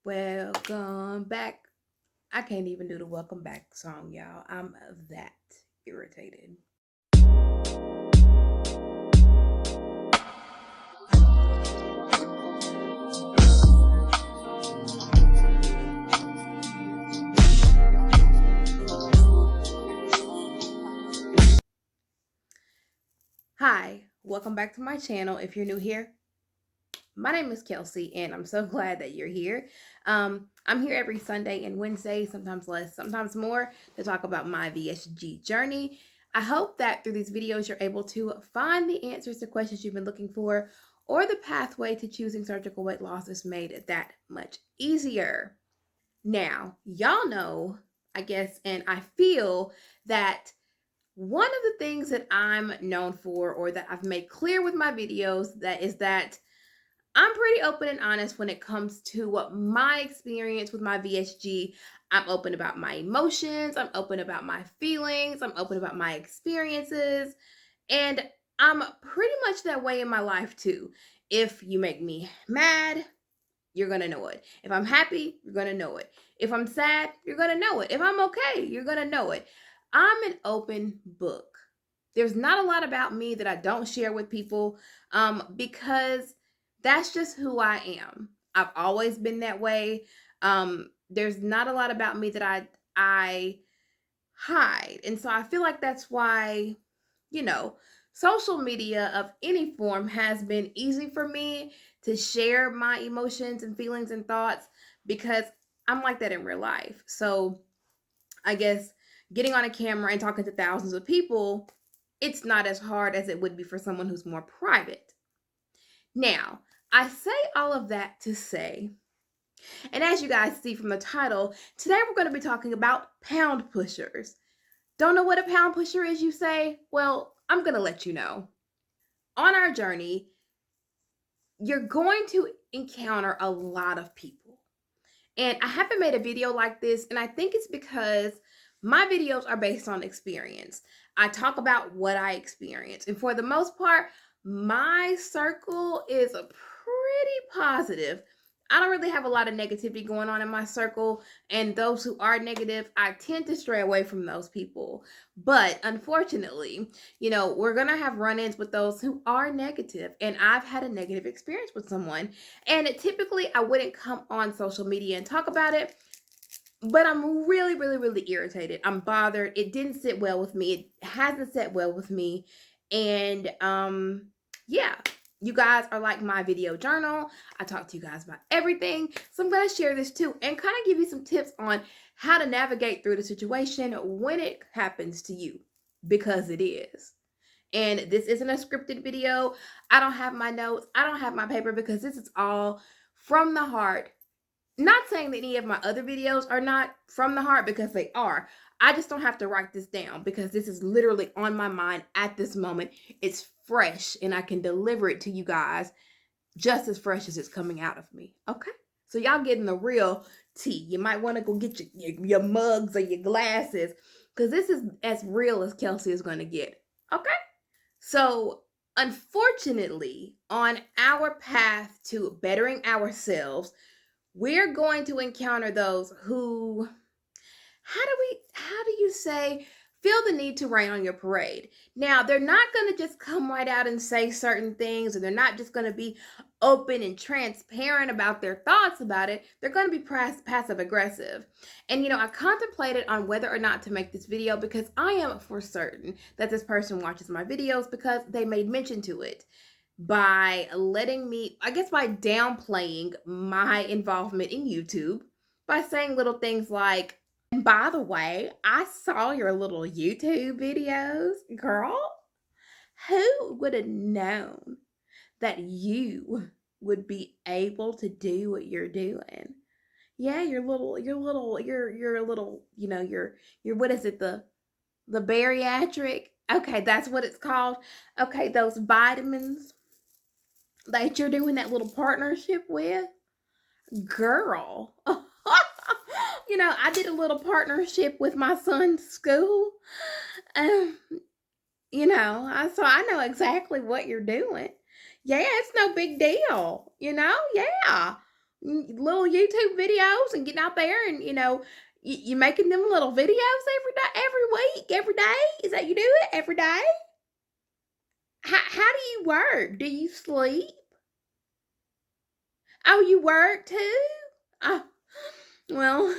Welcome back. I can't even do the welcome back song, y'all. I'm that irritated. Hi, welcome back to my channel. If you're new here, my name is Kelsi, and I'm so glad that you're here. I'm here every Sunday and Wednesday, sometimes less, sometimes more, to talk about my VSG journey. I hope that through these videos, you're able to find the answers to questions you've been looking for, or the pathway to choosing surgical weight loss is made that much easier. Now, y'all know, I guess, and I feel that one of the things that I'm known for, or that I've made clear with my videos, that is that I'm pretty open and honest when it comes to what my experience with my VSG. I'm open about my emotions, I'm open about my feelings, I'm open about my experiences, and I'm pretty much that way in my life too. If you make me mad, you're gonna know it. If I'm happy, you're gonna know it. If I'm sad, you're gonna know it. If I'm okay, you're gonna know it. I'm an open book. There's not a lot about me that I don't share with people because that's just who I am. I've always been that way. There's not a lot about me that I hide. And so I feel like that's why, you know, social media of any form has been easy for me to share my emotions and feelings and thoughts because I'm like that in real life. So I guess getting on a camera and talking to thousands of people, it's not as hard as it would be for someone who's more private. Now, I say all of that to say, and as you guys see from the title, today we're going to be talking about pound pushers. Don't know what a pound pusher is, you say? Well, I'm going to let you know. On our journey, you're going to encounter a lot of people. And I haven't made a video like this, and I think it's because my videos are based on experience. I talk about what I experience. And for the most part, my circle is a pretty positive. I don't really have a lot of negativity going on in my circle, and those who are negative, I tend to stray away from those people. But unfortunately, we're going to have run-ins with those who are negative, and I've had a negative experience with someone, and typically I wouldn't come on social media and talk about it, but I'm really, really, really irritated. I'm bothered. It didn't sit well with me. It hasn't sat well with me. And yeah, you guys are like my video journal. I talk to you guys about everything. So I'm going to share this too and kind of give you some tips on how to navigate through the situation when it happens to you, because it is. And this isn't a scripted video. I don't have my notes. I don't have my paper because this is all from the heart. Not saying that any of my other videos are not from the heart, because they are. I just don't have to write this down because this is literally on my mind at this moment. It's fresh and I can deliver it to you guys just as fresh as it's coming out of me. Okay? So y'all getting the real tea. You might want to go get your mugs or your glasses because this is as real as Kelsi is going to get. Okay? So, unfortunately, on our path to bettering ourselves, we're going to encounter those who, how do you say, feel the need to rain on your parade. Now, they're not going to just come right out and say certain things, and they're not just going to be open and transparent about their thoughts about it. They're going to be passive aggressive. And I contemplated on whether or not to make this video because I am for certain that this person watches my videos because they made mention to it by letting me, I guess, by downplaying my involvement in YouTube by saying little things like, and by the way, I saw your little YouTube videos. Girl, who would have known that you would be able to do what you're doing? Yeah, your little, your little, your what is it, the bariatric? Okay, that's what it's called. Okay, those vitamins that you're doing that little partnership with, girl. I did a little partnership with my son's school. Um, so I know exactly what you're doing. Yeah, it's no big deal. Yeah. little YouTube videos and getting out there and, you making them little videos every day, every week, every day? Is that you do it every day? How do you work? Do you sleep? Oh, you work too? Oh, well,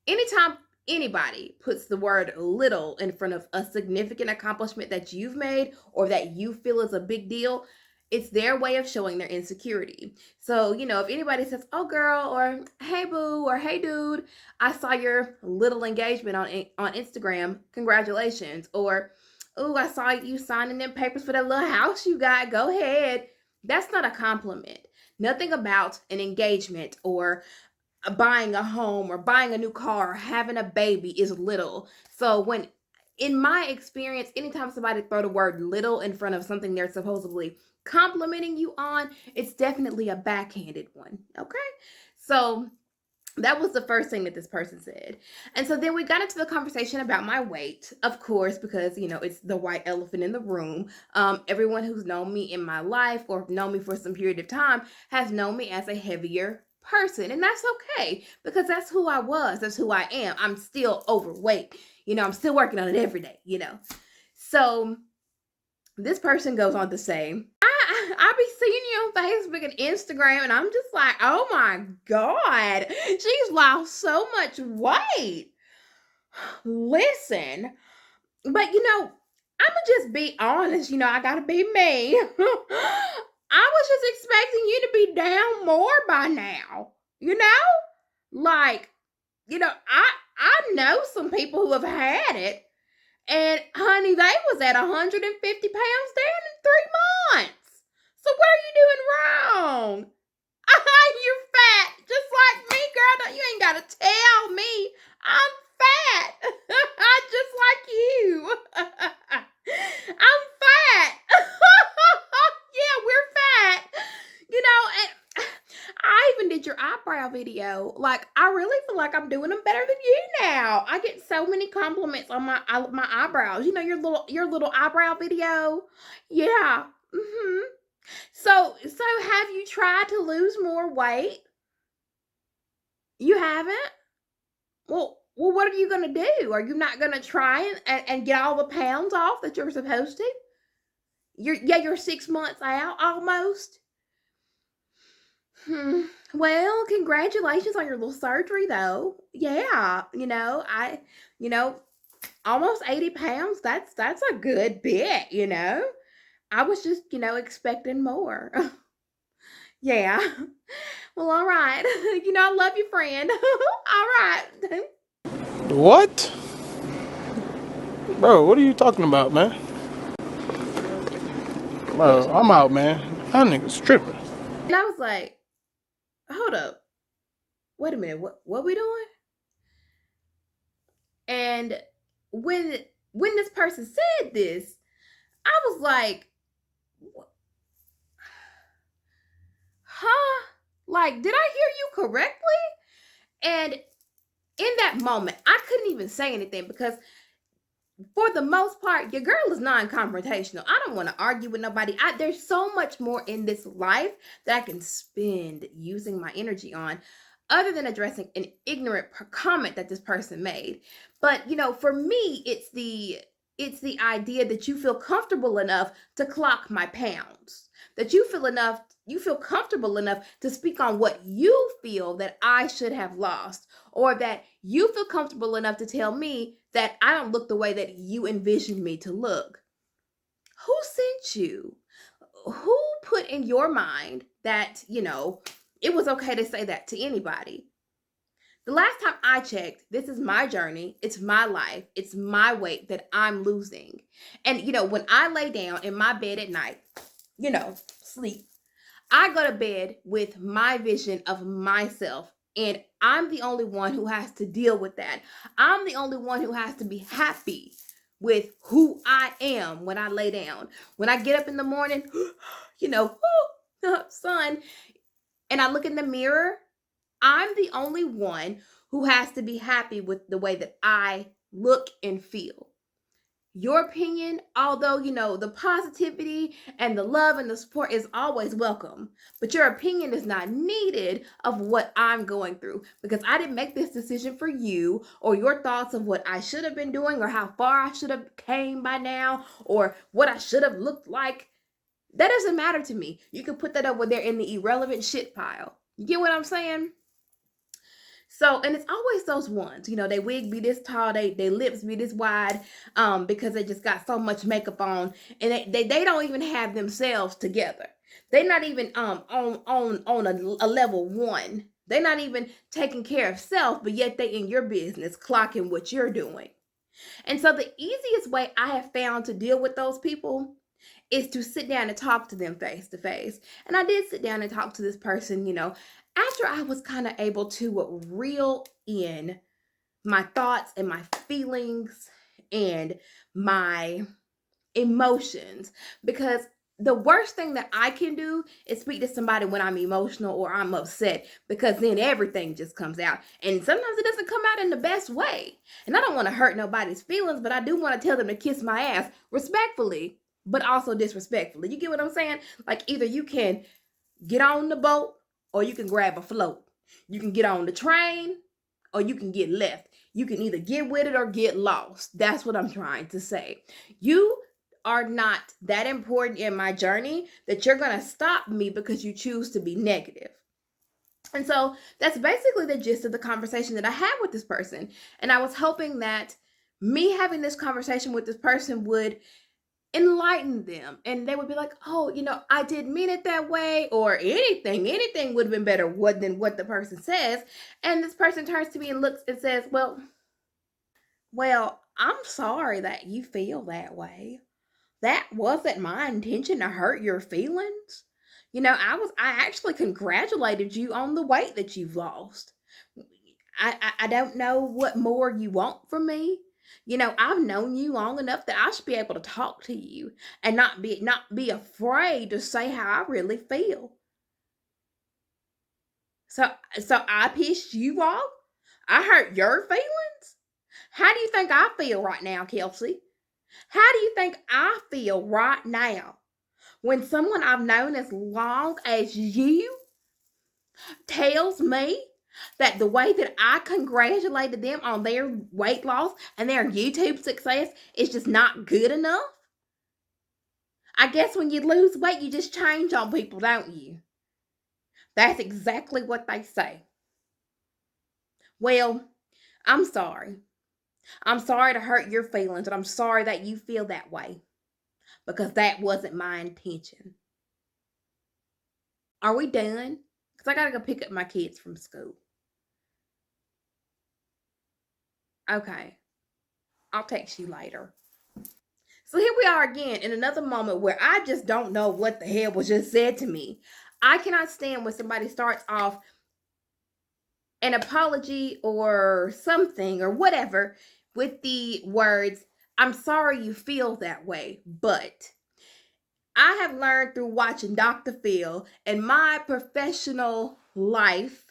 anytime anybody puts the word little in front of a significant accomplishment that you've made or that you feel is a big deal, it's their way of showing their insecurity. So, if anybody says, "Oh, girl," or "Hey, boo," or "Hey, dude, I saw your little engagement on Instagram. Congratulations." Or, "Oh, I saw you signing them papers for that little house you got. Go ahead." That's not a compliment. Nothing about an engagement or buying a home or buying a new car or having a baby is little. So in my experience, anytime somebody throw the word little in front of something they're supposedly complimenting you on, it's definitely a backhanded one. Okay. So that was the first thing that this person said. And so then we got into the conversation about my weight, of course, because, it's the white elephant in the room. Everyone who's known me in my life or known me for some period of time has known me as a heavier person. And that's okay, because that's who I was. That's who I am. I'm still overweight. I'm still working on it every day, So this person goes on to say, I be seeing you on Facebook and Instagram, and I'm just like, oh my God, she's lost so much weight. Listen, but I'ma just be honest, I gotta be me. I was just expecting you to be down more by now, Like, I know some people who have had it. And honey, they was at 150 pounds down in 3 months. So what are you doing wrong? You're fat, just like me, girl. You ain't gotta tell me I'm fat. Just like you. I'm fat. Yeah, we're fat. And I even did your eyebrow video. Like, I really feel like I'm doing them better than you now. I get so many compliments on my eyebrows. Your little eyebrow video. Yeah. So have you tried to lose more weight? You haven't? Well, what are you gonna do? Are you not gonna try and get all the pounds off that you're supposed to? You're 6 months out almost. Well, congratulations on your little surgery, though. Yeah, almost 80 pounds. That's a good bit. I was just, expecting more. Yeah. Well, all right. I love you, friend. All right. What? Bro, what are you talking about, man? Bro, I'm out, man. That nigga's tripping. And I was like, hold up. Wait a minute. What we doing? And when this person said this, I was like, huh? Like, did I hear you correctly? And in that moment, I couldn't even say anything because for the most part, your girl is non-confrontational. I don't want to argue with nobody. There's so much more in this life that I can spend using my energy on other than addressing an ignorant comment that this person made. But, for me, it's the idea that you feel comfortable enough to clock my pounds. That you feel comfortable enough to speak on what you feel that I should have lost, or that you feel comfortable enough to tell me that I don't look the way that you envisioned me to look. Who sent you? Who put in your mind that, it was okay to say that to anybody? The last time I checked, this is my journey. It's my life. It's my weight that I'm losing. And, when I lay down in my bed at night, sleep, I go to bed with my vision of myself. And I'm the only one who has to deal with that. I'm the only one who has to be happy with who I am when I lay down. When I get up in the morning, sun, and I look in the mirror, I'm the only one who has to be happy with the way that I look and feel. Your opinion, although, the positivity and the love and the support is always welcome, but your opinion is not needed of what I'm going through, because I didn't make this decision for you, or your thoughts of what I should have been doing, or how far I should have came by now, or what I should have looked like. That doesn't matter to me. You can put that over there in the irrelevant shit pile. You get what I'm saying? So, and it's always those ones, they wig be this tall, they lips be this wide, because they just got so much makeup on, and they don't even have themselves together. They're not even on a level one. They're not even taking care of self, but yet they in your business clocking what you're doing. And so the easiest way I have found to deal with those people is to sit down and talk to them face to face. And I did sit down and talk to this person, after I was kind of able to reel in my thoughts and my feelings and my emotions. Because the worst thing that I can do is speak to somebody when I'm emotional or I'm upset, because then everything just comes out. And sometimes it doesn't come out in the best way. And I don't want to hurt nobody's feelings, but I do want to tell them to kiss my ass respectfully, but also disrespectfully. You get what I'm saying? Like, either you can get on the boat or you can grab a float. You can get on the train or you can get left. You can either get with it or get lost. That's what I'm trying to say. You are not that important in my journey that you're going to stop me because you choose to be negative. And so that's basically the gist of the conversation that I had with this person. And I was hoping that me having this conversation with this person would enlighten them, and they would be like, oh, I didn't mean it that way, or anything would have been better than what the person says. And this person turns to me and looks and says, well, I'm sorry that you feel that way. That wasn't my intention to hurt your feelings. I actually congratulated you on the weight that you've lost. I don't know what more you want from me. I've known you long enough that I should be able to talk to you and not be afraid to say how I really feel. So I pissed you off? I hurt your feelings? How do you think I feel right now, Kelsi? How do you think I feel right now when someone I've known as long as you tells me that the way that I congratulated them on their weight loss and their YouTube success is just not good enough? I guess when you lose weight, you just change on people, don't you? That's exactly what they say. Well, I'm sorry. I'm sorry to hurt your feelings, and I'm sorry that you feel that way, because that wasn't my intention. Are we done? Because I got to go pick up my kids from school. Okay. I'll text you later. So here we are again in another moment where I just don't know what the hell was just said to me. I cannot stand when somebody starts off an apology or something or whatever with the words, I'm sorry you feel that way, but I have learned through watching Dr. Phil and my professional life,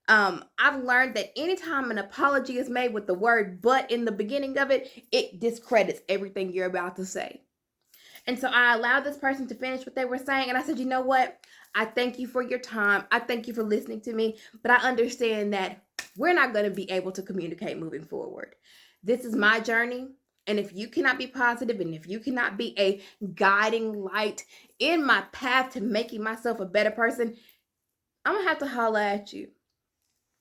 I've learned that anytime an apology is made with the word but in the beginning of it, it discredits everything you're about to say. And so I allowed this person to finish what they were saying. And I said, you know what? I thank you for your time. I thank you for listening to me. But I understand that we're not going to be able to communicate moving forward. This is my journey. And if you cannot be positive, and if you cannot be a guiding light in my path to making myself a better person, I'm going to have to holler at you.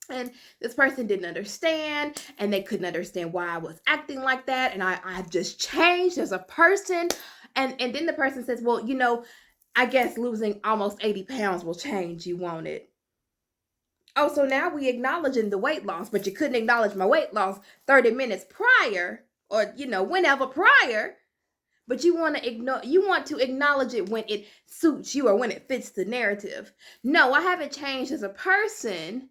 And this person didn't understand, and they couldn't understand why I was acting like that. And I've just changed as a person. And then the person says, well, I guess losing almost 80 pounds will change you, won't it? Oh, so now we acknowledging the weight loss, but you couldn't acknowledge my weight loss 30 minutes prior, or, whenever prior. But you want to acknowledge it when it suits you or when it fits the narrative. No, I haven't changed as a person.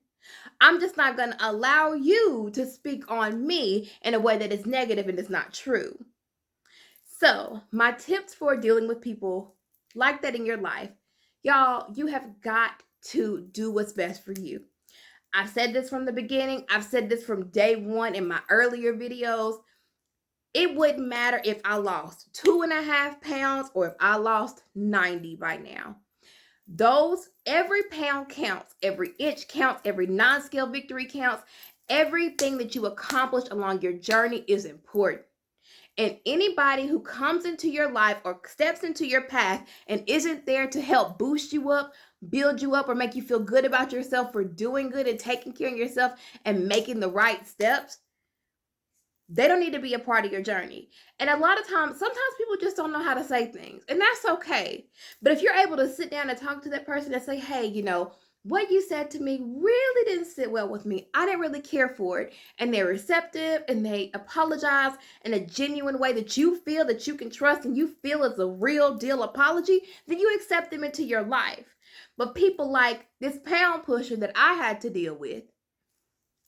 I'm just not going to allow you to speak on me in a way that is negative and is not true. So, my tips for dealing with people like that in your life, y'all, you have got to do what's best for you. I've said this from the beginning. I've said this from day one in my earlier videos. It wouldn't matter if I lost 2.5 pounds or if I lost 90 by now. Every pound counts, every inch counts, every non-scale victory counts. Everything that you accomplish along your journey is important. And anybody who comes into your life or steps into your path and isn't there to help boost you up, build you up, or make you feel good about yourself for doing good and taking care of yourself and making the right steps, they don't need to be a part of your journey. And a lot of times, sometimes people just don't know how to say things, and that's okay. But if you're able to sit down and talk to that person and say, hey, what you said to me really didn't sit well with me. I didn't really care for it. And they're receptive and they apologize in a genuine way that you feel that you can trust and you feel is a real deal apology, then you accept them into your life. But people like this pound pusher that I had to deal with,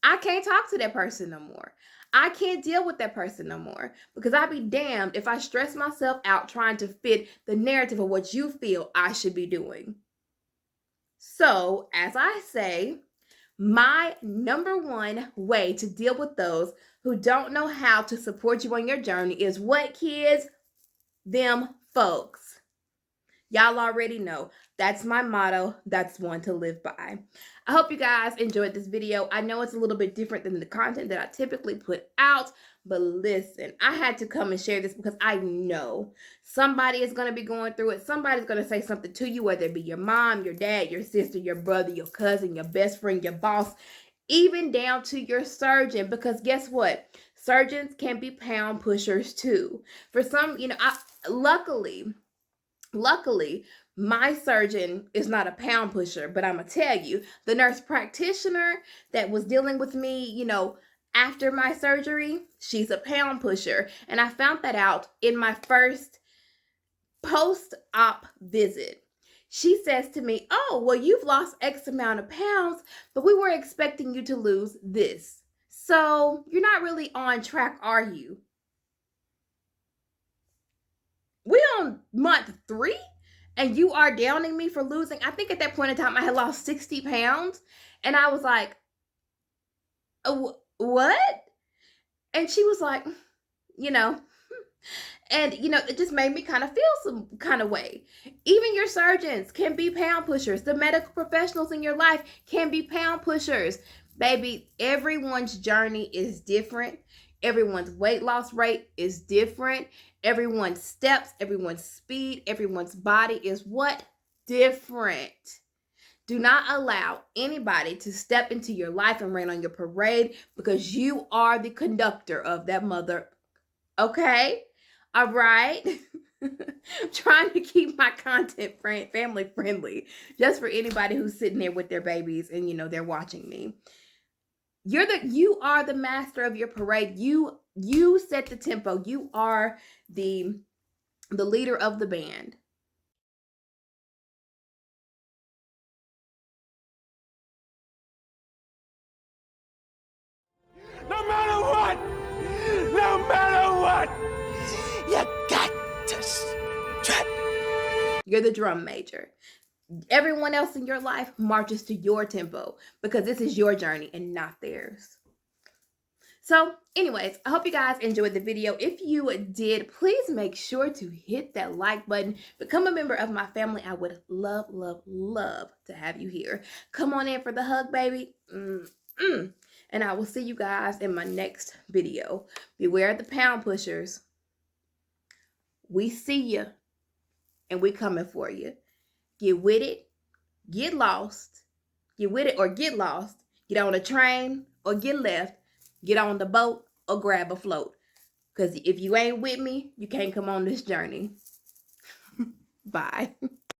I can't talk to that person no more. I can't deal with that person no more, because I'd be damned if I stress myself out trying to fit the narrative of what you feel I should be doing. So, as I say, my number one way to deal with those who don't know how to support you on your journey is what, kids? Them folks. Y'all already know. That's my motto. That's one to live by. I hope you guys enjoyed this video. I know it's a little bit different than the content that I typically put out, but listen, I had to come and share this because I know somebody is going to be going through it. Somebody's going to say something to you, whether it be your mom, your dad, your sister, your brother, your cousin, your best friend, your boss, even down to your surgeon, because guess what? Surgeons can be pound pushers too. For some, Luckily, my surgeon is not a pound pusher, but I'm going to tell you, the nurse practitioner that was dealing with me, after my surgery, she's a pound pusher. And I found that out in my first post-op visit. She says to me, oh, well, you've lost X amount of pounds, but we were expecting you to lose this. So you're not really on track, are you? We on month 3 and you are downing me for losing. I think at that point in time I had lost 60 pounds and I was like, what? And she was like, and it just made me kind of feel some kind of way. Even your surgeons can be pound pushers. The medical professionals in your life can be pound pushers. Baby, everyone's journey is different. Everyone's weight loss rate is different. Everyone's steps, everyone's speed, everyone's body is what? Different. Do not allow anybody to step into your life and rain on your parade, because you are the conductor of that mother. Okay? All right? I'm trying to keep my content family friendly, just for anybody who's sitting there with their babies and they're watching me. You are the master of your parade. You set the tempo. You are the leader of the band. No matter what, you got to strut. You're the drum major. Everyone else in your life marches to your tempo, because this is your journey and not theirs. So anyways, I hope you guys enjoyed the video. If you did, please make sure to hit that like button. Become a member of my family. I would love, love, love to have you here. Come on in for the hug, baby. And I will see you guys in my next video. Beware the pound pushers. We see you and we coming for you. Get with it, get lost, get with it or get lost, get on a train or get left, get on the boat or grab a float. Because if you ain't with me, you can't come on this journey. Bye.